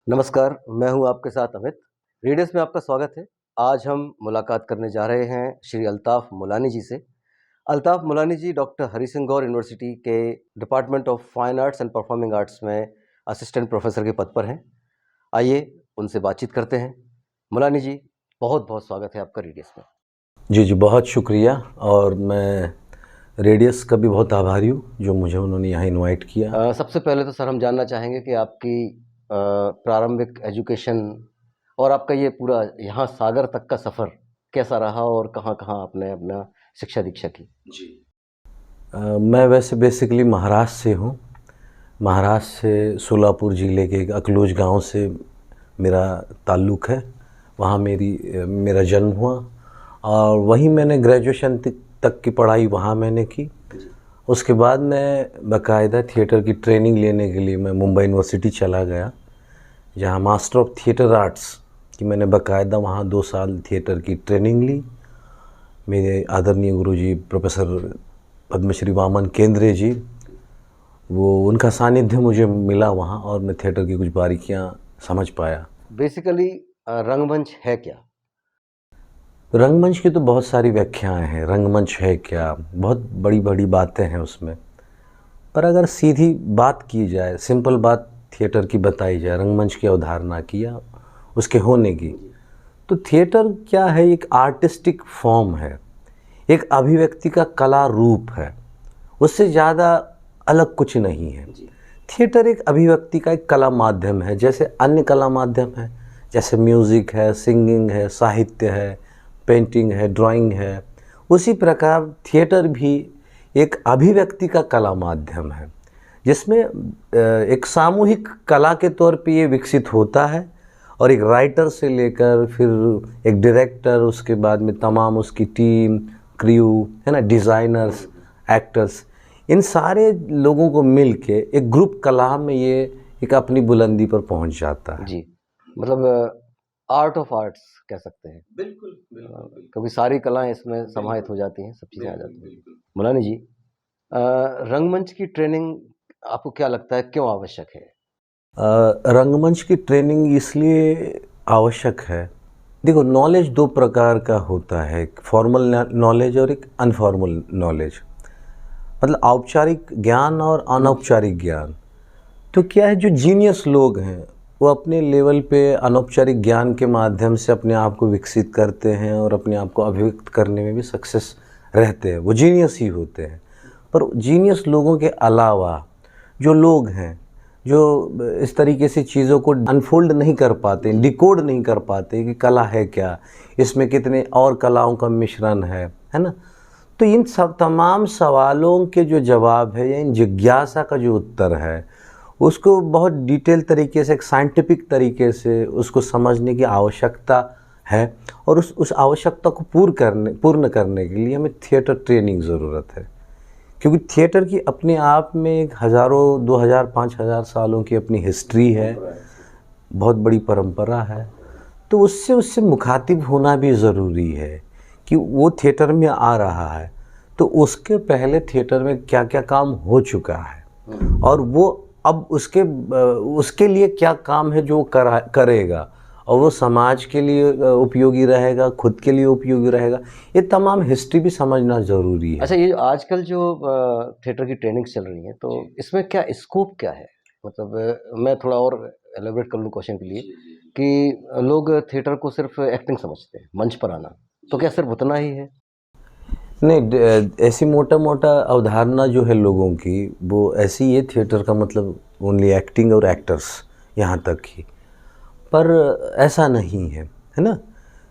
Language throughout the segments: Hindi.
नमस्कार, मैं हूं आपके साथ अमित। रेडियस में आपका स्वागत है। आज हम मुलाकात करने जा रहे हैं श्री अल्ताफ मुलानी जी से। अल्ताफ मुलानी जी डॉक्टर हरि सिंह गौर यूनिवर्सिटी के department of fine arts and performing arts में असिस्टेंट प्रोफेसर के पद पर हैं। आइए उनसे बातचीत करते हैं। मुलानी जी, बहुत बहुत स्वागत है आपका रेडियस में। जी, बहुत शुक्रिया। और मैं रेडियस का भी बहुत आभारी हूँ जो मुझे उन्होंने यहाँ इनवाइट किया। सबसे पहले तो सर हम जानना चाहेंगे कि आपकी प्रारंभिक एजुकेशन और आपका ये पूरा यहाँ सागर तक का सफ़र कैसा रहा और कहाँ कहाँ आपने अपना शिक्षा दीक्षा की। जी, मैं वैसे बेसिकली महाराष्ट्र से हूँ। महाराष्ट्र से सोलापुर ज़िले के एक अकलूज गांव से मेरा ताल्लुक़ है। वहाँ मेरा जन्म हुआ और वहीं मैंने ग्रेजुएशन तक की पढ़ाई वहाँ मैंने की। उसके बाद मैं बाकायदा थिएटर की ट्रेनिंग लेने के लिए मैं मुंबई यूनिवर्सिटी चला गया, जहाँ मास्टर ऑफ थिएटर आर्ट्स कि मैंने बाकायदा वहाँ 2 साल थिएटर की ट्रेनिंग ली। मेरे आदरणीय गुरुजी प्रोफेसर पद्मश्री वामन केंद्रे जी, वो उनका सानिध्य मुझे मिला वहाँ और मैं थिएटर की कुछ बारीकियाँ समझ पाया। बेसिकली रंगमंच है क्या? रंगमंच की तो बहुत सारी व्याख्याएं हैं। रंगमंच है क्या, बहुत बड़ी बड़ी बातें हैं उसमें। पर अगर सीधी बात की जाए, सिंपल बात थिएटर की बताई जाए, रंगमंच की अवधारणा की या उसके होने की, तो थिएटर क्या है? एक आर्टिस्टिक फॉर्म है, एक अभिव्यक्ति का कला रूप है, उससे ज़्यादा अलग कुछ नहीं है। थिएटर एक अभिव्यक्ति का एक कला माध्यम है, जैसे अन्य कला माध्यम है, जैसे म्यूज़िक है, सिंगिंग है, साहित्य है, पेंटिंग है, ड्राइंग है। उसी प्रकार थिएटर भी एक अभिव्यक्ति का कला माध्यम है, जिसमें एक सामूहिक कला के तौर पे ये विकसित होता है और एक राइटर से लेकर फिर एक डायरेक्टर, उसके बाद में तमाम उसकी टीम, क्रू है ना, डिज़ाइनर्स, एक्टर्स, इन सारे लोगों को मिल के एक ग्रुप कला में ये एक अपनी बुलंदी पर पहुंच जाता है। जी, मतलब आर्ट ऑफ आर्ट्स कह सकते हैं। बिल्कुल, क्योंकि सारी कलाएं इसमें समाहित हो जाती हैं, सब चीज़ें आ जाती हैं। मुलानी जी, रंगमंच की ट्रेनिंग आपको क्या लगता है क्यों आवश्यक है? रंगमंच की ट्रेनिंग इसलिए आवश्यक है, देखो, नॉलेज 2 प्रकार का होता है, एक फॉर्मल नॉलेज और एक अनफॉर्मल नॉलेज, मतलब औपचारिक ज्ञान और अनौपचारिक ज्ञान। तो क्या है, जो जीनियस लोग हैं वो अपने लेवल पे अनौपचारिक ज्ञान के माध्यम से अपने आप को विकसित करते हैं और अपने आप को अभिव्यक्त करने में भी सक्सेस रहते हैं, वो जीनियस ही होते हैं। पर जीनियस लोगों के अलावा जो लोग हैं, जो इस तरीके से चीज़ों को अनफोल्ड नहीं कर पाते, डिकोड नहीं कर पाते कि कला है क्या, इसमें कितने और कलाओं का मिश्रण है ना, तो इन सब तमाम सवालों के जो जवाब है या इन जिज्ञासा का जो उत्तर है, उसको बहुत डिटेल तरीके से, एक साइंटिफिक तरीके से उसको समझने की आवश्यकता है। और उस आवश्यकता को पूर्ण करने के लिए हमें थिएटर ट्रेनिंग ज़रूरत है, क्योंकि थिएटर की अपने आप में एक हज़ारों, 2000, 5000 सालों की अपनी हिस्ट्री है, बहुत बड़ी परंपरा है। तो उससे मुखातिब होना भी ज़रूरी है कि वो थिएटर में आ रहा है तो उसके पहले थिएटर में क्या क्या काम हो चुका है और वो अब उसके लिए क्या काम है जो करेगा, और वो समाज के लिए उपयोगी रहेगा, खुद के लिए उपयोगी रहेगा। ये तमाम हिस्ट्री भी समझना ज़रूरी है। अच्छा, ये आजकल जो थिएटर की ट्रेनिंग चल रही है, तो इसमें क्या स्कोप क्या है? मतलब मैं थोड़ा और एलेबरेट कर लूँ क्वेश्चन के लिए कि लोग थिएटर को सिर्फ एक्टिंग समझते हैं, मंच पर आना, तो क्या सिर्फ उतना ही है? नहीं, ऐसी मोटा मोटा अवधारणा जो है लोगों की, वो ऐसी है, थिएटर का मतलब ओनली एक्टिंग और एक्टर्स, यहाँ तक ही। पर ऐसा नहीं है ना,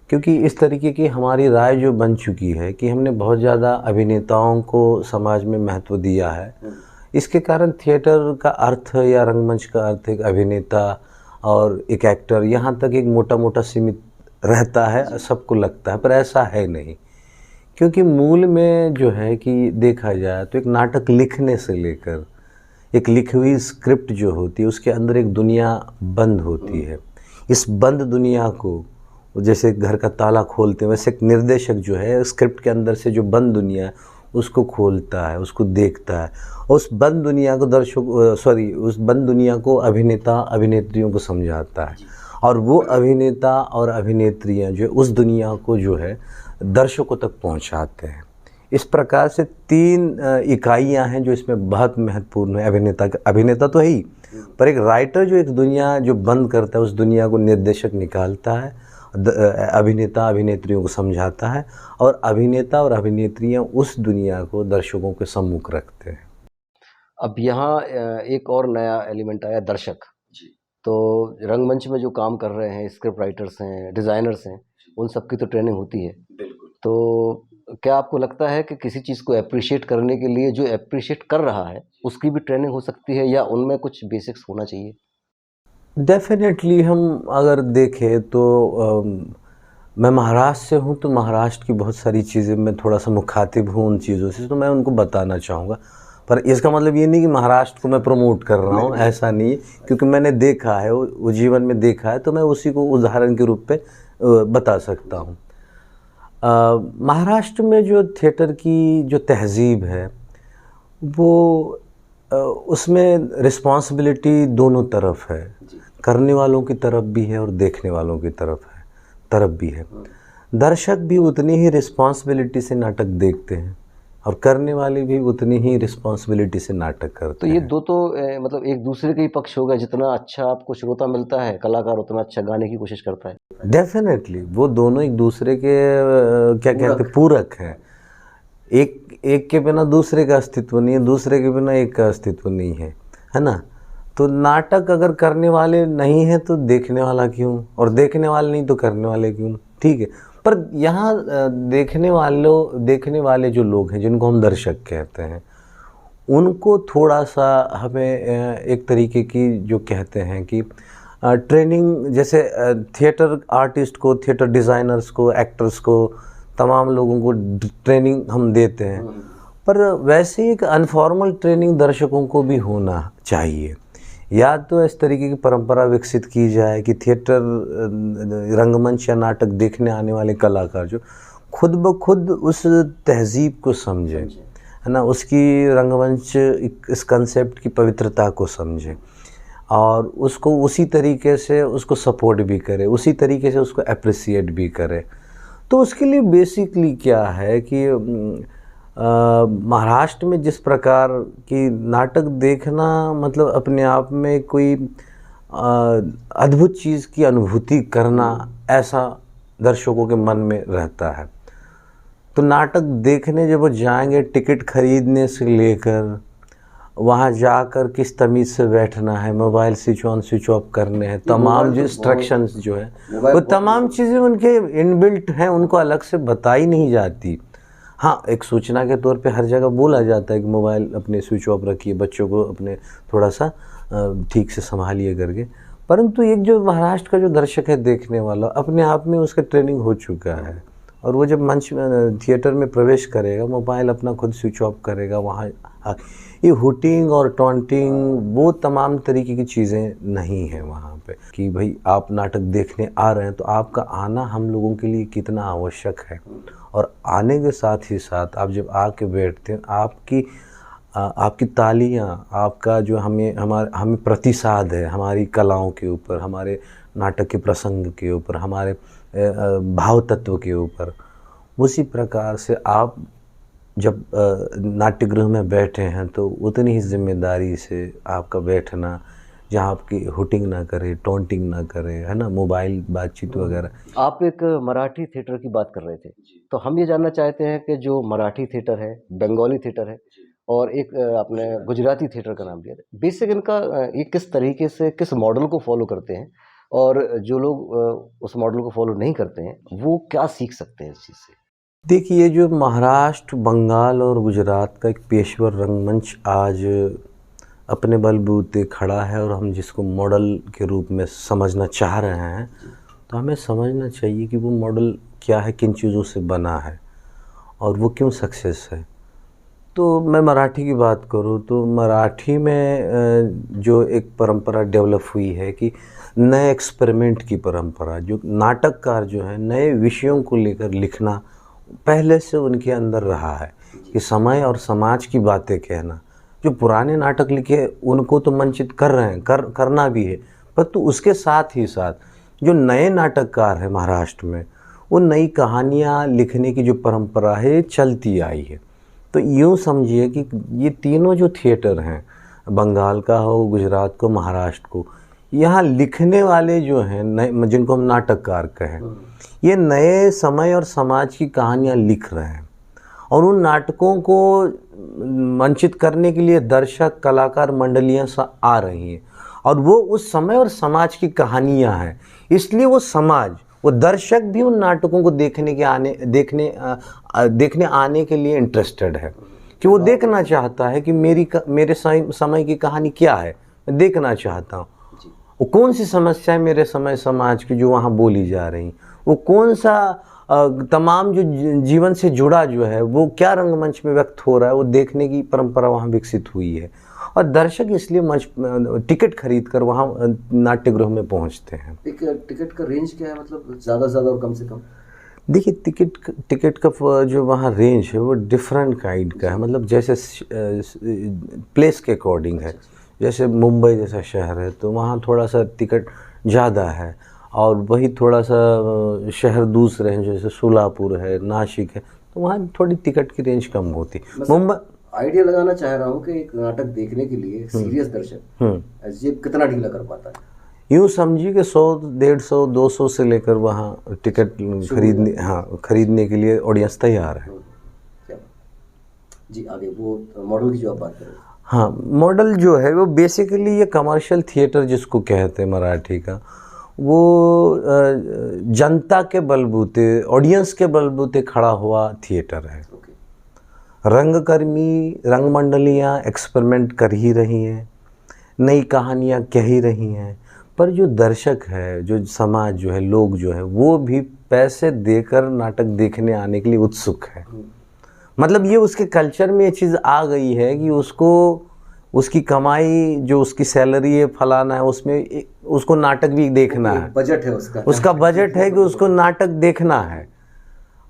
क्योंकि इस तरीके की हमारी राय जो बन चुकी है कि हमने बहुत ज़्यादा अभिनेताओं को समाज में महत्व दिया है। इसके कारण थिएटर का अर्थ या रंगमंच का अर्थ एक अभिनेता और एक एक्टर, यहाँ तक एक मोटा मोटा सीमित रहता है, सबको लगता है, पर ऐसा है नहीं। क्योंकि मूल में जो है कि देखा जाए तो एक नाटक लिखने से लेकर एक लिखी हुई स्क्रिप्ट जो होती है, उसके अंदर एक दुनिया बंद होती है। इस बंद दुनिया को जैसे घर का ताला खोलते हैं, वैसे एक निर्देशक जो है स्क्रिप्ट के अंदर से जो बंद दुनिया है उसको खोलता है, उसको देखता है, उस बंद दुनिया को उस बंद दुनिया को अभिनेता अभिनेत्रियों को समझाता है, और वो अभिनेता और अभिनेत्रियां जो उस दुनिया को जो है दर्शकों तक पहुंचाते हैं। इस प्रकार से 3 इकाइयां हैं जो इसमें बहुत महत्वपूर्ण है। अभिनेता तो है ही, पर एक राइटर जो एक दुनिया जो बंद करता है, उस दुनिया को निर्देशक निकालता है, अभिनेता अभिनेत्रियों को समझाता है, और अभिनेता और अभिनेत्रियां उस दुनिया को दर्शकों के सम्मुख रखते हैं। अब यहाँ एक और नया एलिमेंट आया, दर्शक जी। तो रंगमंच में जो काम कर रहे हैं, स्क्रिप्ट राइटर्स हैं, डिज़ाइनर्स हैं, उन सबकी तो ट्रेनिंग होती है। बिल्कुल। तो क्या आपको लगता है कि किसी चीज़ को एप्रिशिएट करने के लिए जो एप्रिशिएट कर रहा है उसकी भी ट्रेनिंग हो सकती है, या उनमें कुछ बेसिक्स होना चाहिए? डेफिनेटली हम अगर देखें तो मैं महाराष्ट्र से हूँ, तो महाराष्ट्र की बहुत सारी चीज़ें मैं थोड़ा सा मुखातिब हूँ उन चीज़ों से, तो मैं उनको बताना चाहूँगा। पर इसका मतलब ये नहीं कि महाराष्ट्र को मैं प्रमोट कर रहा हूँ, ऐसा नहीं है, क्योंकि मैंने देखा है, वो जीवन में देखा है, तो मैं उसी को उदाहरण के रूप पे बता सकता हूँ। महाराष्ट्र में जो थिएटर की जो तहज़ीब है वो उसमें रिस्पॉन्सिबिलिटी दोनों तरफ है, करने वालों की तरफ भी है और देखने वालों की तरफ भी है। दर्शक भी उतनी ही रिस्पॉन्सिबिलिटी से नाटक देखते हैं और करने वाले भी उतनी ही रिस्पॉन्सिबिलिटी से नाटक करते हैं। तो ये दो तो मतलब एक दूसरे के ही पक्ष हो गए। जितना अच्छा आपको श्रोता मिलता है, कलाकार उतना अच्छा गाने की कोशिश करता है। डेफिनेटली वो दोनों एक दूसरे के क्या कहते हैं, पूरक हैं। एक के बिना दूसरे का अस्तित्व नहीं है, दूसरे के बिना एक का अस्तित्व नहीं है, है ना। तो नाटक अगर करने वाले नहीं हैं तो देखने वाला क्यों, और देखने वाले नहीं तो करने वाले क्यों, ठीक है। पर यहाँ देखने वाले जो लोग हैं, जिनको हम दर्शक कहते हैं, उनको थोड़ा सा हमें एक तरीके की जो कहते हैं कि ट्रेनिंग, जैसे थिएटर आर्टिस्ट को, थिएटर डिज़ाइनर्स को, एक्टर्स को, तमाम लोगों को ट्रेनिंग हम देते हैं, पर वैसे ही एक अनफॉर्मल ट्रेनिंग दर्शकों को भी होना चाहिए। या तो इस तरीके की परंपरा विकसित की जाए कि थिएटर, रंगमंच या नाटक देखने आने वाले कलाकार जो खुद ब खुद उस तहज़ीब को समझें, है ना, उसकी रंगमंच इस कंसेप्ट की पवित्रता को समझें, और उसको उसी तरीके से उसको सपोर्ट भी करे, उसी तरीके से उसको अप्रिसिएट भी करे। तो उसके लिए बेसिकली क्या है कि महाराष्ट्र में जिस प्रकार की नाटक देखना मतलब अपने आप में कोई अद्भुत चीज़ की अनुभूति करना, ऐसा दर्शकों के मन में रहता है। तो नाटक देखने जब वो जाएंगे, टिकट खरीदने से लेकर वहाँ जाकर किस तमीज़ से बैठना है, mobile switch on switch off करने हैं, तमाम जो इंस्ट्रक्शंस जो है वो तमाम चीज़ें उनके इनबिल्ट हैं, उनको अलग से बताई नहीं जाती। हाँ, एक सूचना के तौर पे हर जगह बोला जाता है कि मोबाइल अपने स्विच ऑफ रखिए, बच्चों को अपने थोड़ा सा ठीक से संभालिए करके, परंतु एक जो महाराष्ट्र का जो दर्शक है देखने वाला, अपने आप में उसका ट्रेनिंग हो चुका है, और वो जब मंच थिएटर में प्रवेश करेगा, मोबाइल अपना खुद स्विच ऑफ करेगा। वहाँ ये हुटिंग और टॉन्टिंग वो तमाम तरीके की चीज़ें नहीं हैं वहाँ पे, कि भाई आप नाटक देखने आ रहे हैं तो आपका आना हम लोगों के लिए कितना आवश्यक है, और आने के साथ ही साथ आप जब आके बैठते हैं, आपकी तालियाँ, आपका जो हमें प्रतिसाद है हमारी कलाओं के ऊपर, हमारे नाटक के प्रसंग के ऊपर, हमारे भाव तत्व के ऊपर, उसी प्रकार से आप जब नाट्यगृह में बैठे हैं तो उतनी ही जिम्मेदारी से आपका बैठना, जहाँ आपकी हुटिंग ना करे, टॉन्टिंग ना करे, है ना, मोबाइल बातचीत वगैरह। आप एक मराठी थिएटर की बात कर रहे थे, तो हम ये जानना चाहते हैं कि जो मराठी थिएटर है, बंगाली थिएटर है, और एक आपने गुजराती थिएटर का नाम लिया था, बेसिक इनका ये किस तरीके से, किस मॉडल को फॉलो करते हैं, और जो लोग उस मॉडल को फॉलो नहीं करते हैं वो क्या सीख सकते हैं इस चीज़ से? देखिए, जो महाराष्ट्र, बंगाल और गुजरात का एक पेशेवर रंगमंच आज अपने बलबूते खड़ा है, और हम जिसको मॉडल के रूप में समझना चाह रहे हैं, तो हमें समझना चाहिए कि वो मॉडल क्या है, किन चीज़ों से बना है, और वो क्यों सक्सेस है। तो मैं मराठी की बात करूँ तो मराठी में जो एक परंपरा डेवलप हुई है कि नए एक्सपेरिमेंट की परंपरा, जो नाटककार जो है नए विषयों को लेकर लिखना पहले से उनके अंदर रहा है, कि समय और समाज की बातें कहना। जो पुराने नाटक लिखे उनको तो मंचित कर रहे हैं, करना भी है, परंतु उसके साथ ही साथ जो नए नाटककार हैं महाराष्ट्र में, वो नई कहानियाँ लिखने की जो परंपरा है चलती आई है। तो यूँ समझिए कि ये तीनों जो थिएटर हैं, बंगाल का हो, गुजरात को, महाराष्ट्र को, यहाँ लिखने वाले जो हैं नए, जिनको हम नाटककार कहें, ये नए समय और समाज की कहानियाँ लिख रहे हैं और उन नाटकों को मंचित करने के लिए दर्शक कलाकार मंडलियाँ आ रही हैं और वो उस समय और समाज की कहानियाँ हैं। इसलिए वो समाज, वो दर्शक भी उन नाटकों को देखने आने के लिए इंटरेस्टेड है कि वो देखना चाहता है कि मेरे समय की कहानी क्या है, मैं देखना चाहता हूँ। वो कौन सी समस्या है मेरे समय समाज की जो वहाँ बोली जा रही, वो कौन सा तमाम जो जीवन से जुड़ा जो है वो क्या रंगमंच में व्यक्त हो रहा है, वो देखने की परंपरा वहाँ विकसित हुई है और दर्शक इसलिए टिकट खरीद कर वहाँ नाट्यगृह में पहुँचते हैं। एक टिकट का रेंज क्या है, मतलब ज़्यादा से ज़्यादा और कम से कम? देखिए, टिकट का जो वहाँ रेंज है वो डिफरेंट काइंड का है, मतलब जैसे प्लेस के अकॉर्डिंग है। जैसे मुंबई जैसा शहर है तो वहाँ थोड़ा सा टिकट ज़्यादा है और वही थोड़ा सा शहर दूसरे हैं जैसे सोलापुर है, नासिक है, तो वहाँ थोड़ी टिकट की रेंज कम होती। मुंबई आइडिया लगाना चाह रहा हूँ कि एक नाटक देखने के लिए सीरियस दर्शक जेब कितना ढीला कर पाता है? यूँ समझिए कि 100, 150, 200 से लेकर वहाँ टिकट खरीदने के लिए ऑडियंस तैयार है। जी आगे वो मॉडल की जो आप बात कर रहे हैं। हाँ, मॉडल जो है वो बेसिकली ये कमर्शियल थिएटर जिसको कहते हैं मराठी का, वो जनता के बलबूते, ऑडियंस के बलबूते खड़ा हुआ थिएटर है। रंगकर्मी, रंगमंडलियाँ एक्सपेरिमेंट कर ही रही हैं, नई कहानियाँ कह ही रही हैं, पर जो दर्शक है, जो समाज जो है, लोग जो है, वो भी पैसे देकर नाटक देखने आने के लिए उत्सुक है। मतलब ये उसके कल्चर में ये चीज़ आ गई है कि उसको उसकी कमाई जो उसकी सैलरी है फलाना है, उसमें उसको नाटक भी देखना है, बजट है उसका बजट है कि उसको नाटक देखना है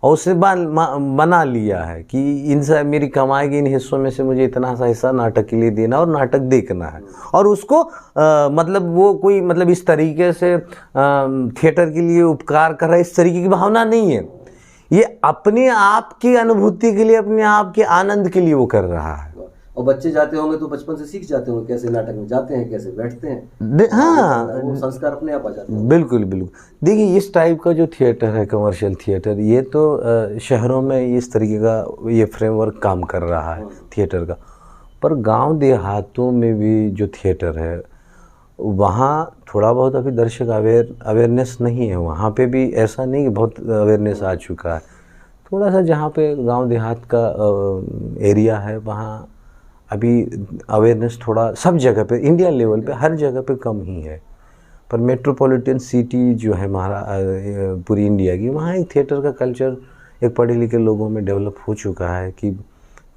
और उसने बना लिया है कि इनसे मेरी कमाई के इन हिस्सों में से मुझे इतना सा हिस्सा नाटक के लिए देना और नाटक देखना है। और उसको मतलब वो कोई मतलब इस तरीके से थिएटर के लिए उपकार कर रहा है, इस तरीके की भावना नहीं है। ये अपने आप की अनुभूति के लिए, अपने आप के आनंद के लिए वो कर रहा है। और बच्चे जाते होंगे तो बचपन से सीख जाते होंगे कैसे नाटक में जाते हैं, कैसे बैठते हैं। हाँ, वो संस्कार अपने आप आ जाते हैं। बिल्कुल बिल्कुल। देखिए, इस टाइप का जो थिएटर है, कमर्शियल थिएटर, ये तो शहरों में इस तरीके का ये फ्रेमवर्क काम कर रहा है थिएटर का, पर गांव देहातों में भी जो थिएटर है वहाँ थोड़ा बहुत अभी दर्शक अवेयरनेस नहीं है। वहाँ पे भी ऐसा नहीं कि बहुत अवेयरनेस आ चुका है। थोड़ा सा जहाँ पे गांव देहात का एरिया है वहाँ अभी अवेयरनेस थोड़ा सब जगह पे, इंडिया लेवल पे हर जगह पे कम ही है। पर मेट्रोपॉलिटन सिटी जो है पूरी इंडिया की, वहाँ एक थिएटर का कल्चर एक पढ़े लिखे लोगों में डेवलप हो चुका है कि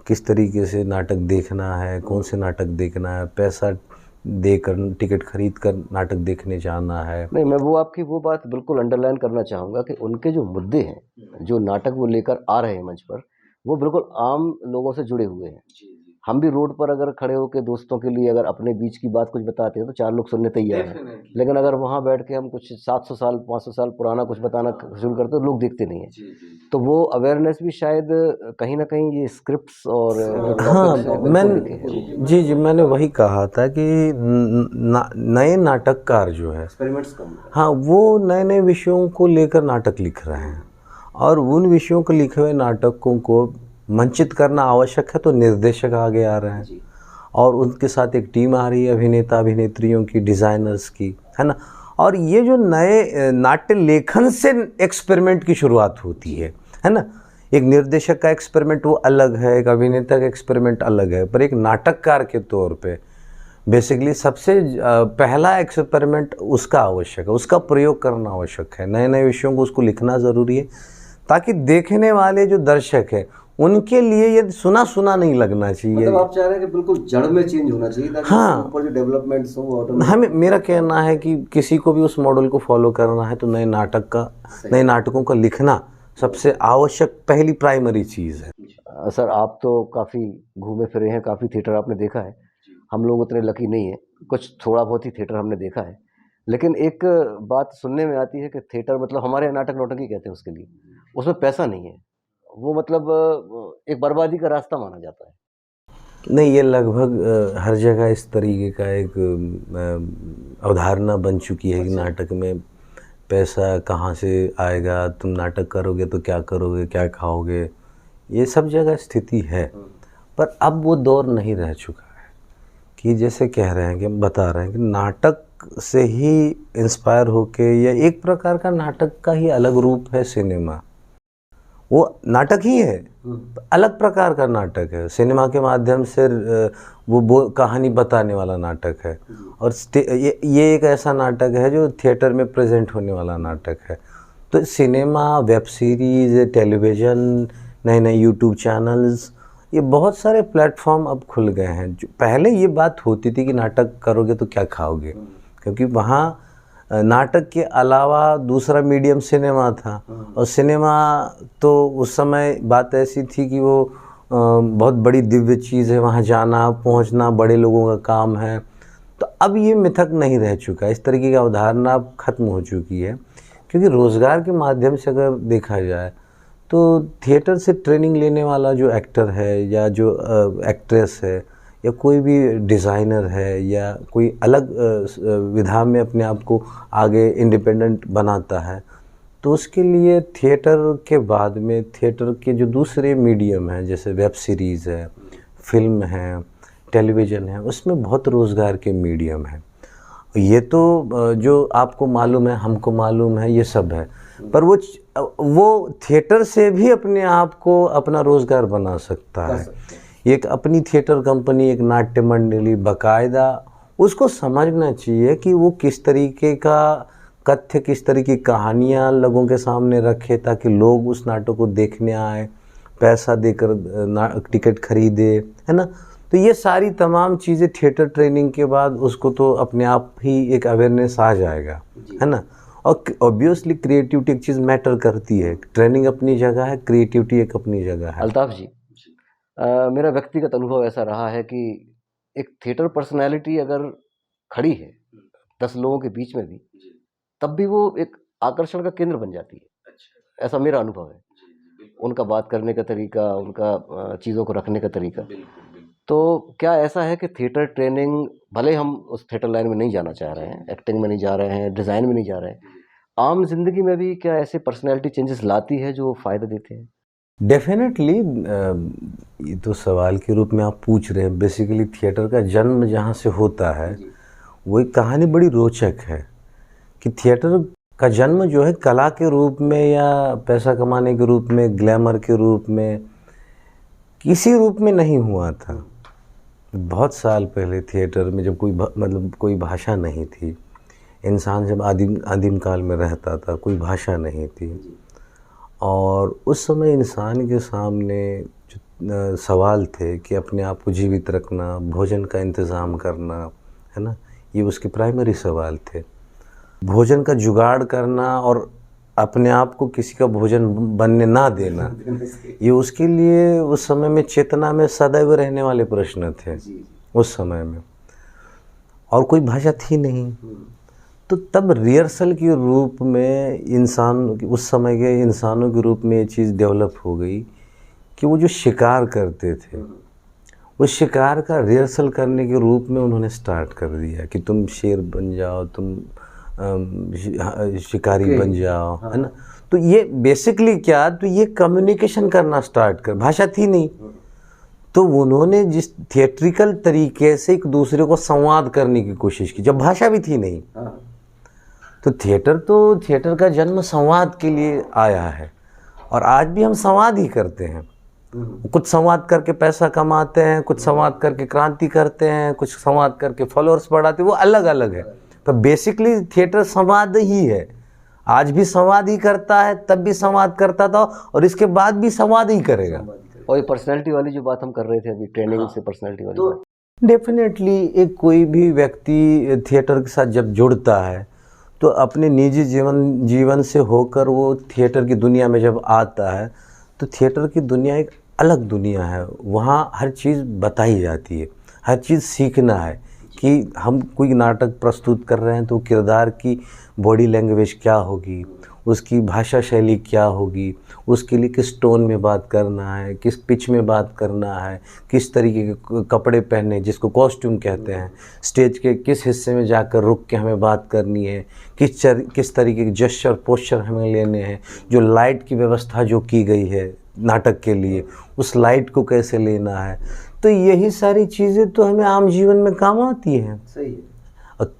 किस तरीके से नाटक देखना है, कौन से नाटक देखना है, पैसा देकर टिकट खरीद कर नाटक देखने जाना है। नहीं, मैं वो आपकी वो बात बिल्कुल अंडरलाइन करना चाहूँगा कि उनके जो मुद्दे हैं, जो नाटक वो लेकर आ रहे हैं मंच पर, वो बिल्कुल आम लोगों से जुड़े हुए हैं। हम भी रोड पर अगर खड़े होकर दोस्तों के लिए अगर अपने बीच की बात कुछ बताते हैं तो 4 लोग सुनने तैयार हैं, लेकिन अगर वहाँ बैठ के हम कुछ 700 साल 500 साल पुराना कुछ बताना शुरू करते तो लोग देखते नहीं हैं। तो वो अवेयरनेस भी शायद कहीं ना कहीं ये स्क्रिप्ट्स और हाँ, मैंने वही कहा था कि नए नाटककार जो है, एक्सपेरिमेंट्स कम, हाँ, वो नए नए विषयों को लेकर नाटक लिख रहे हैं और उन विषयों को लिखे हुए नाटकों को मंचित करना आवश्यक है। तो निर्देशक आगे आ रहे हैं और उनके साथ एक टीम आ रही है अभिनेता अभिनेत्रियों की, डिज़ाइनर्स की, है ना। और ये जो नए नाट्य लेखन से एक्सपेरिमेंट की शुरुआत होती है ना। एक निर्देशक का एक्सपेरिमेंट वो अलग है, एक अभिनेता का एक्सपेरिमेंट अलग है, पर एक नाटककार के तौर पे बेसिकली सबसे पहला एक्सपेरिमेंट उसका आवश्यक है, उसका प्रयोग करना आवश्यक है। नए नए विषयों को उसको लिखना ज़रूरी है ताकि देखने वाले जो दर्शक है उनके लिए ये सुना सुना नहीं लगना चाहिए। मतलब आप चाह रहे हैं कि बिल्कुल जड़ में चेंज होना चाहिए ताकि हाँ, ऊपर जो डेवलपमेंट्स हो। हमें, मेरा कहना है कि किसी को भी उस मॉडल को फॉलो करना है तो नए नाटकों का लिखना सबसे आवश्यक पहली प्राइमरी चीज़ है। सर आप तो काफ़ी घूमे फिरे हैं, काफ़ी थिएटर आपने देखा है। हम लोग उतने लकी नहीं हैं, कुछ थोड़ा बहुत ही थिएटर हमने देखा है। लेकिन एक बात सुनने में आती है कि थिएटर मतलब हमारे यहाँ नाटक नौटंकी कहते हैं उसके लिए, उसमें पैसा नहीं है। वो मतलब एक बर्बादी का रास्ता माना जाता है। नहीं, ये लगभग हर जगह इस तरीके का एक अवधारणा बन चुकी है कि नाटक में पैसा कहाँ से आएगा, तुम नाटक करोगे तो क्या करोगे, क्या खाओगे, ये सब जगह स्थिति है। पर अब वो दौर नहीं रह चुका है कि जैसे कह रहे हैं कि हम बता रहे हैं कि नाटक से ही इंस्पायर होके, या एक प्रकार का नाटक का ही अलग रूप है सिनेमा। वो नाटक ही है, अलग प्रकार का नाटक है। सिनेमा के माध्यम से वो कहानी बताने वाला नाटक है, और ये एक ऐसा नाटक है जो थिएटर में प्रेजेंट होने वाला नाटक है। तो सिनेमा, वेब सीरीज़, टेलीविज़न, नए नए यूट्यूब चैनल्स, ये बहुत सारे प्लेटफॉर्म अब खुल गए हैं। जो पहले ये बात होती थी कि नाटक करोगे तो क्या खाओगे, क्योंकि वहाँ नाटक के अलावा दूसरा मीडियम सिनेमा था, और सिनेमा तो उस समय बात ऐसी थी कि वो बहुत बड़ी दिव्य चीज़ है, वहाँ जाना पहुँचना बड़े लोगों का काम है। तो अब ये मिथक नहीं रह चुका, इस तरीके की अवधारणा अब खत्म हो चुकी है, क्योंकि रोज़गार के माध्यम से अगर देखा जाए तो थिएटर से ट्रेनिंग लेने वाला जो एक्टर है, या जो एक्ट्रेस है, या कोई भी डिज़ाइनर है, या कोई अलग विधा में अपने आप को आगे इंडिपेंडेंट बनाता है, तो उसके लिए थिएटर के बाद में थिएटर के जो दूसरे मीडियम हैं, जैसे वेब सीरीज़ है, फिल्म है, टेलीविज़न है, उसमें बहुत रोज़गार के मीडियम हैं। ये तो जो आपको मालूम है, हमको मालूम है, ये सब है। पर वो थिएटर से भी अपने आप को अपना रोज़गार बना सकता है। एक अपनी थिएटर कंपनी, एक नाट्य मंडली बाकायदा उसको समझना चाहिए कि वो किस तरीके का कथ्य, किस तरह की कहानियाँ लोगों के सामने रखे, ताकि लोग उस नाटक को देखने आए, पैसा देकर टिकट खरीदे, है ना। तो ये सारी तमाम चीज़ें थिएटर ट्रेनिंग के बाद उसको तो अपने आप ही एक अवेयरनेस आ जाएगा, है ना। और ऑब्वियसली क्रिएटिविटी एक चीज़ मैटर करती है। ट्रेनिंग अपनी जगह है, क्रिएटिविटी एक अपनी जगह है। अल्ताफ जी, मेरा व्यक्तिगत अनुभव ऐसा रहा है कि एक थिएटर पर्सनैलिटी अगर खड़ी है 10 लोगों के बीच में भी, तब भी वो एक आकर्षण का केंद्र बन जाती है। ऐसा मेरा अनुभव है। उनका बात करने का तरीका, उनका चीज़ों को रखने का तरीका। तो क्या ऐसा है कि थिएटर ट्रेनिंग, भले हम उस थिएटर लाइन में नहीं जाना चाह रहे हैं, एक्टिंग में नहीं जा रहे हैं, डिज़ाइन में नहीं जा रहे हैं, आम जिंदगी में भी क्या ऐसे पर्सनैलिटी चेंजेस लाती है जो फ़ायदा देते हैं? डेफिनेटली, ये तो सवाल के रूप में आप पूछ रहे हैं। बेसिकली थिएटर का जन्म जहाँ से होता है, वो एक कहानी बड़ी रोचक है कि थिएटर का जन्म जो है कला के रूप में, या पैसा कमाने के रूप में, ग्लैमर के रूप में, किसी रूप में नहीं हुआ था। बहुत साल पहले थिएटर में जब कोई भाषा नहीं थी, इंसान जब आदिम काल में रहता था, कोई भाषा नहीं थी, और उस समय इंसान के सामने जो सवाल थे कि अपने आप को जीवित रखना, भोजन का इंतज़ाम करना, है ना, ये उसके प्राइमरी सवाल थे। भोजन का जुगाड़ करना और अपने आप को किसी का भोजन बनने ना देना, ये उसके लिए उस समय में चेतना में सदैव रहने वाले प्रश्न थे उस समय में। और कोई भाषा थी नहीं, तो तब रिहर्सल के रूप में इंसान, उस समय के इंसानों के रूप में ये चीज़ डेवलप हो गई कि वो जो शिकार करते थे, वो शिकार का रिहर्सल करने के रूप में उन्होंने स्टार्ट कर दिया कि तुम शेर बन जाओ, तुम शिकारी बन जाओ, है ना। तो ये बेसिकली क्या, तो ये कम्युनिकेशन करना स्टार्ट कर, भाषा थी नहीं, तो उन्होंने जिस थिएट्रिकल तरीके से एक दूसरे को संवाद करने की कोशिश की, जब भाषा भी थी नहीं। तो थिएटर का जन्म संवाद के लिए आया है, और आज भी हम संवाद ही करते हैं। कुछ संवाद करके पैसा कमाते हैं, कुछ संवाद करके क्रांति करते हैं, कुछ संवाद करके फॉलोअर्स बढ़ाते हैं, वो अलग अलग है। तो बेसिकली थिएटर संवाद ही है, आज भी संवाद ही करता है, तब भी संवाद करता था, और इसके बाद भी संवाद ही करेगा। और ये पर्सनैलिटी वाली जो बात हम कर रहे थे अभी, ट्रेनिंग से पर्सनैलिटी वाली बात, डेफिनेटली एक कोई भी व्यक्ति थिएटर के साथ जब जुड़ता है तो अपने निजी जीवन से होकर वो थिएटर की दुनिया में जब आता है तो थिएटर की दुनिया एक अलग दुनिया है। वहाँ हर चीज़ बताई जाती है, हर चीज़ सीखना है कि हम कोई नाटक प्रस्तुत कर रहे हैं तो किरदार की बॉडी लैंग्वेज क्या होगी, उसकी भाषा शैली क्या होगी, उसके लिए किस टोन में बात करना है, किस पिच में बात करना है, किस तरीके के कपड़े पहने जिसको कॉस्ट्यूम कहते हैं, स्टेज के किस हिस्से में जाकर रुक के हमें बात करनी है, किस तरीके के जेस्चर पोस्चर हमें लेने हैं, जो लाइट की व्यवस्था जो की गई है नाटक के लिए उस लाइट को कैसे लेना है। तो यही सारी चीज़ें तो हमें आम जीवन में काम आती हैं। सही है। और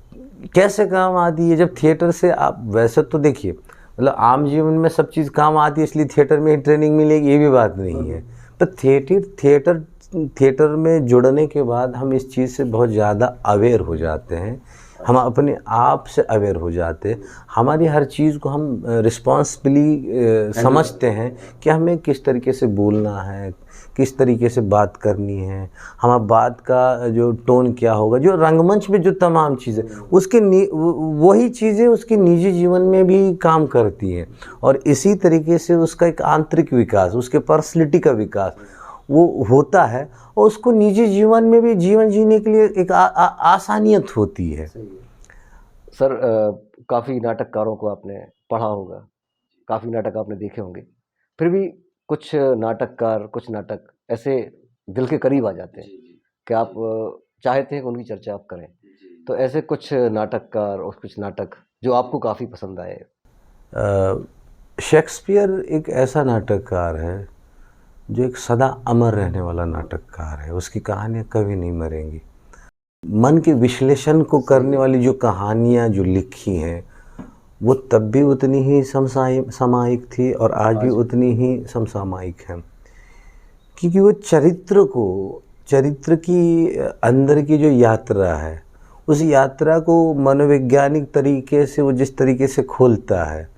कैसे काम आती है जब थिएटर से आप, वैसे तो देखिए मतलब आम जीवन में सब चीज़ काम आती है इसलिए थिएटर में ही ट्रेनिंग मिलेगी ये भी बात नहीं है। पर थिएटर में जुड़ने के बाद हम इस चीज़ से बहुत ज़्यादा अवेयर हो जाते हैं, हम अपने आप से अवेयर हो जाते हैं, हमारी हर चीज़ को हम रिस्पॉन्सिबली समझते हैं कि हमें किस तरीके से बोलना है, किस तरीके से बात करनी है, हमारा बात का जो टोन क्या होगा, जो रंगमंच में जो तमाम चीज़ें उसके वही चीज़ें उसके निजी जीवन में भी काम करती हैं। और इसी तरीके से उसका एक आंतरिक विकास, उसके पर्सनैलिटी का विकास वो होता है और उसको निजी जीवन में भी जीवन जीने के लिए एक आसानियत होती है। सर, काफ़ी नाटककारों को आपने पढ़ा होगा, काफ़ी नाटक आपने देखे होंगे, फिर भी कुछ नाटककार, कुछ नाटक ऐसे दिल के करीब आ जाते हैं कि आप चाहते हैं कि उनकी चर्चा आप करें। तो ऐसे कुछ नाटककार और कुछ नाटक जो आपको काफ़ी पसंद आए। शेक्सपियर एक ऐसा नाटककार है जो एक सदा अमर रहने वाला नाटककार है, उसकी कहानियाँ कभी नहीं मरेंगी। मन के विश्लेषण को करने वाली जो कहानियाँ जो लिखी हैं वो तब भी उतनी ही समसामयिक थी और आज भी उतनी ही समसामयिक है, क्योंकि वो चरित्र की अंदर की जो यात्रा है उस यात्रा को मनोवैज्ञानिक तरीके से वो जिस तरीके से खोलता है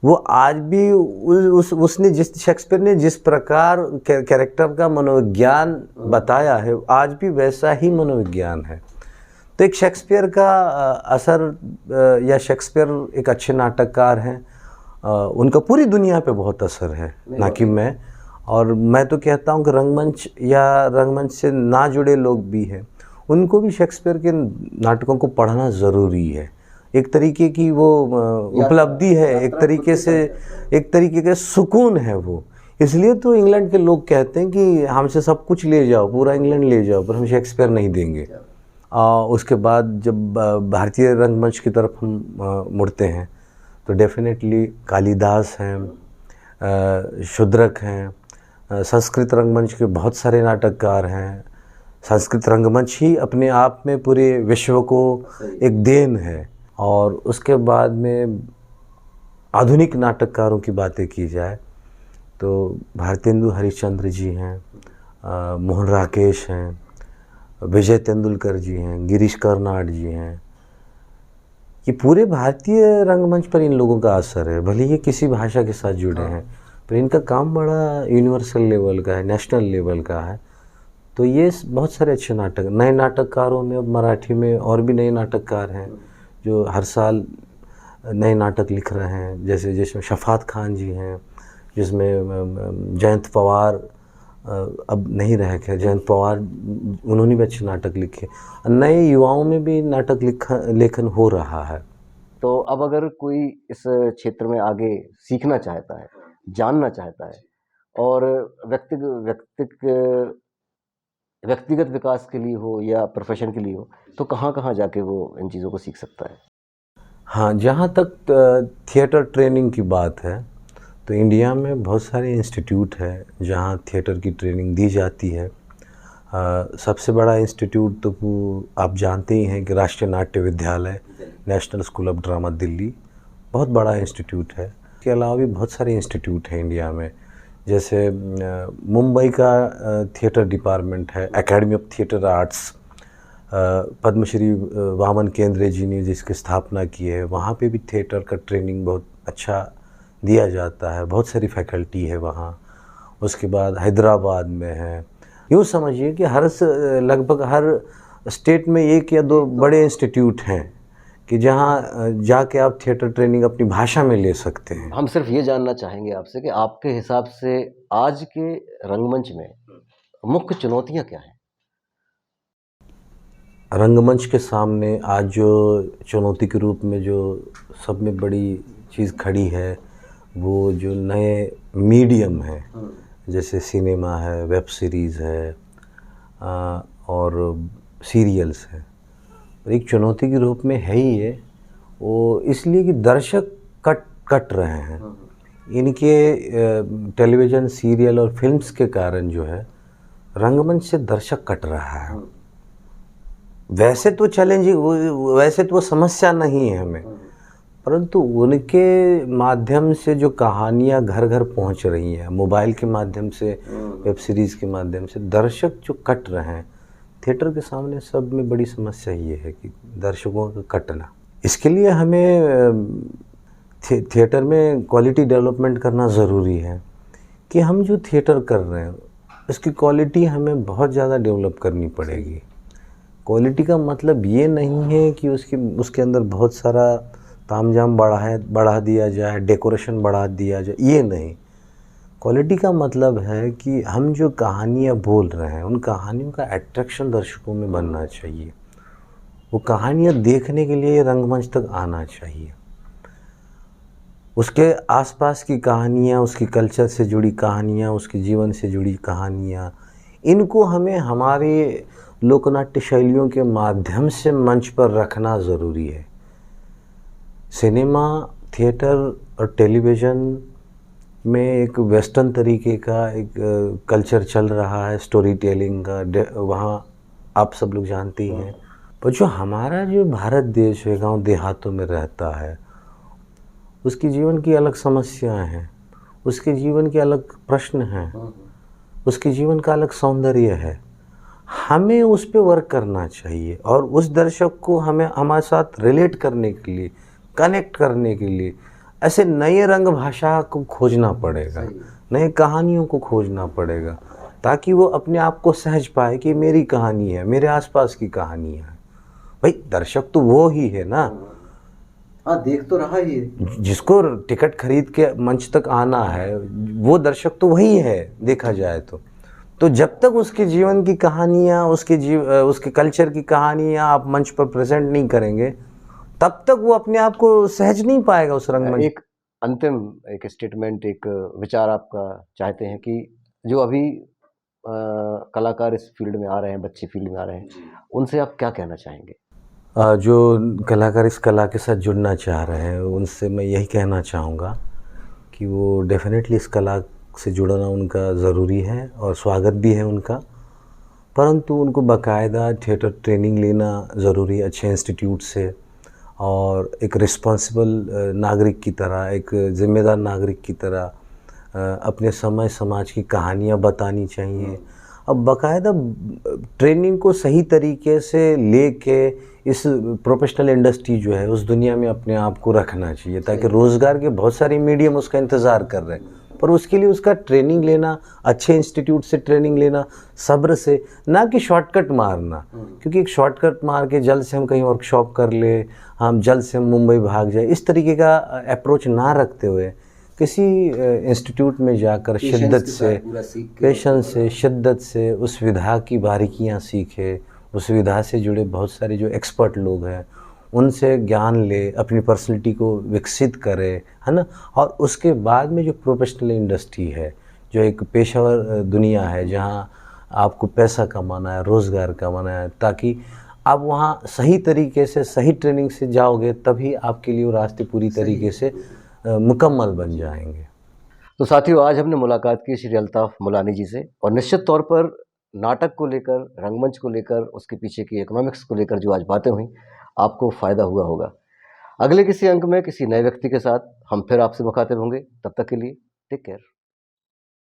वो आज भी उसने शेक्सपियर ने जिस प्रकार कैरेक्टर का मनोविज्ञान बताया है आज भी वैसा ही मनोविज्ञान है। तो एक शेक्सपियर का असर या शेक्सपियर एक अच्छे नाटककार हैं, उनका पूरी दुनिया पे बहुत असर है, ना कि मैं। और मैं तो कहता हूँ कि रंगमंच से ना जुड़े लोग भी हैं, उनको भी शेक्सपियर के नाटकों को पढ़ना ज़रूरी है। एक तरीके की वो उपलब्धि है, एक तरीके का सुकून है वो। इसलिए तो इंग्लैंड के लोग कहते हैं कि हमसे सब कुछ ले जाओ, पूरा इंग्लैंड ले जाओ, पर हम शेक्सपियर नहीं देंगे। उसके बाद जब भारतीय रंगमंच की तरफ हम मुड़ते हैं तो डेफिनेटली कालिदास हैं, शूद्रक हैं, संस्कृत रंगमंच के बहुत सारे नाटककार हैं। संस्कृत रंगमंच ही अपने आप में पूरे विश्व को एक देन है। और उसके बाद में आधुनिक नाटककारों की बातें की जाए तो भारतेंदु हरिश्चंद्र जी हैं, मोहन राकेश हैं, विजय तेंदुलकर जी हैं, गिरीश कर्नाड जी हैं। ये पूरे भारतीय रंगमंच पर इन लोगों का असर है, भले ये किसी भाषा के साथ जुड़े हैं पर इनका काम बड़ा यूनिवर्सल लेवल का है, नेशनल लेवल का है। तो ये बहुत सारे अच्छे नए नाटककारों में अब मराठी में और भी नए नाटककार हैं जो हर साल नए नाटक लिख रहे हैं, जैसे जिसमें शफात खान जी हैं, जिसमें जयंत पवार अब नहीं रह गए, जयंत पवार उन्होंने भी अच्छे नाटक लिखे। नए युवाओं में भी नाटक लेखन हो रहा है। तो अब अगर कोई इस क्षेत्र में आगे सीखना चाहता है, जानना चाहता है और व्यक्तिगत विकास के लिए हो या प्रोफेशन के लिए हो, तो कहाँ जाके वो इन चीज़ों को सीख सकता है? हाँ, जहाँ तक थिएटर ट्रेनिंग की बात है तो इंडिया में बहुत सारे इंस्टीट्यूट है जहाँ थिएटर की ट्रेनिंग दी जाती है। सबसे बड़ा इंस्टीट्यूट तो आप जानते ही हैं कि राष्ट्रीय नाट्य विद्यालय, national school of drama Delhi, बहुत बड़ा इंस्टीट्यूट है। इसके अलावा भी बहुत सारे इंस्टीट्यूट हैं इंडिया में, जैसे मुंबई का थिएटर डिपार्टमेंट है, academy of theatre arts, Padma Shri Waman Kendre ji ने जिसकी स्थापना की है, वहाँ पे भी थिएटर का ट्रेनिंग बहुत अच्छा दिया जाता है, बहुत सारी फैकल्टी है वहाँ। उसके बाद हैदराबाद में है। यूँ समझिए कि लगभग हर स्टेट में एक या दो बड़े इंस्टीट्यूट हैं कि जहाँ जाके आप थिएटर ट्रेनिंग अपनी भाषा में ले सकते हैं। हम सिर्फ ये जानना चाहेंगे आपसे कि आपके हिसाब से आज के रंगमंच में मुख्य चुनौतियां क्या हैं? रंगमंच के सामने आज जो चुनौती के रूप में जो सब में बड़ी चीज़ खड़ी है, वो जो नए मीडियम हैं, जैसे सिनेमा है, वेब सीरीज़ है और सीरियल्स है। एक चुनौती के रूप में है ही ये, वो इसलिए कि दर्शक कट रहे हैं। इनके टेलीविज़न, सीरियल और फिल्म्स के कारण जो है रंगमंच से दर्शक कट रहा है। वैसे तो चैलेंजिंग, वैसे तो वो समस्या नहीं है हमें, परंतु उनके माध्यम से जो कहानियाँ घर घर पहुंच रही हैं, मोबाइल के माध्यम से, वेब सीरीज़ के माध्यम से दर्शक जो कट रहे हैं, थिएटर के सामने सब में बड़ी समस्या ये है कि दर्शकों का कटना। इसके लिए हमें थिएटर में क्वालिटी डेवलपमेंट करना ज़रूरी है कि हम जो थिएटर कर रहे हैं उसकी क्वालिटी हमें बहुत ज़्यादा डेवलप करनी पड़ेगी। क्वालिटी का मतलब ये नहीं है कि उसके अंदर बहुत सारा तामझाम बढ़ा दिया जाए, डेकोरेशन बढ़ा दिया जाए, ये नहीं। क्वालिटी का मतलब है कि हम जो कहानियाँ बोल रहे हैं, उन कहानियों का अट्रैक्शन दर्शकों में बनना चाहिए। वो कहानियाँ देखने के लिए रंगमंच तक आना चाहिए। उसके आसपास की कहानियाँ, उसकी कल्चर से जुड़ी कहानियाँ, उसके जीवन से जुड़ी कहानियाँ, इनको हमें हमारे लोकनाट्य शैलियों के माध्यम से मंच पर रखना ज़रूरी है। सिनेमा, थिएटर और टेलीविज़न में एक वेस्टर्न तरीके का एक कल्चर चल रहा है, स्टोरी टेलिंग का, वहाँ आप सब लोग जानते ही हैं। पर जो हमारा जो भारत देश है, गांव देहातों में रहता है, उसकी जीवन की अलग समस्याएं हैं, उसके जीवन के अलग प्रश्न हैं, उसके जीवन का अलग सौंदर्य है। हमें उस पे वर्क करना चाहिए और उस दर्शक को हमें हमारे साथ रिलेट करने के लिए, कनेक्ट करने के लिए ऐसे नए रंग भाषा को खोजना पड़ेगा, नए कहानियों को खोजना पड़ेगा, ताकि वो अपने आप को सहज पाए कि मेरी कहानी है, मेरे आसपास की कहानी है। भाई दर्शक तो वो ही है ना, हाँ देख तो रहा ही है, जिसको टिकट खरीद के मंच तक आना है, वो दर्शक तो वही है देखा जाए तो जब तक उसके जीवन की कहानियाँ, उसके कल्चर की कहानियाँ आप मंच पर प्रेजेंट नहीं करेंगे, तब तक वो अपने आप को सहज नहीं पाएगा उस रंगमंच। एक अंतिम एक स्टेटमेंट, एक विचार आपका चाहते हैं कि जो अभी कलाकार इस फील्ड में आ रहे हैं, बच्चे फील्ड में आ रहे हैं, उनसे आप क्या कहना चाहेंगे? जो कलाकार इस कला के साथ जुड़ना चाह रहे हैं, उनसे मैं यही कहना चाहूँगा कि वो डेफिनेटली इस कला से जुड़ना उनका ज़रूरी है और स्वागत भी है उनका, परंतु उनको बाकायदा थिएटर ट्रेनिंग लेना ज़रूरी है अच्छे इंस्टीट्यूट से, और एक रिस्पॉन्सिबल नागरिक की तरह, एक ज़िम्मेदार नागरिक की तरह अपने समय समाज की कहानियाँ बतानी चाहिए। अब बाकायदा ट्रेनिंग को सही तरीके से लेके इस प्रोफेशनल इंडस्ट्री जो है उस दुनिया में अपने आप को रखना चाहिए, ताकि रोज़गार के बहुत सारे मीडियम उसका इंतज़ार कर रहे हैं, पर उसके लिए उसका ट्रेनिंग लेना, अच्छे इंस्टीट्यूट से ट्रेनिंग लेना, सब्र से, ना कि शॉर्टकट मारना। क्योंकि एक शॉर्टकट मार के जल्द से हम कहीं वर्कशॉप कर ले, हम जल्द से हम मुंबई भाग जाए, इस तरीके का अप्रोच ना रखते हुए किसी इंस्टीट्यूट में जाकर शिद्दत से, पेशेंस से, शिद्दत से उस विधा की बारीकियां सीखे, उस विधा से जुड़े बहुत सारे जो एक्सपर्ट लोग हैं उनसे ज्ञान ले, अपनी पर्सनैलिटी को विकसित करे, है ना। और उसके बाद में जो प्रोफेशनल इंडस्ट्री है, जो एक पेशेवर दुनिया है जहाँ आपको पैसा कमाना है, रोज़गार कमाना है, ताकि आप वहाँ सही तरीके से, सही ट्रेनिंग से जाओगे, तभी आपके लिए वो रास्ते पूरी तरीके से मुकम्मल बन जाएंगे। तो साथियों, आज हमने मुलाकात की श्री अल्ताफ़ मुलानी जी से, और निश्चित तौर पर नाटक को लेकर, रंगमंच को लेकर, उसके पीछे की इकोनॉमिक्स को लेकर जो आज बातें हुई, आपको फ़ायदा हुआ होगा। अगले किसी अंक में किसी नए व्यक्ति के साथ हम फिर आपसे मुखातिब होंगे। तब तक के लिए टेक केयर।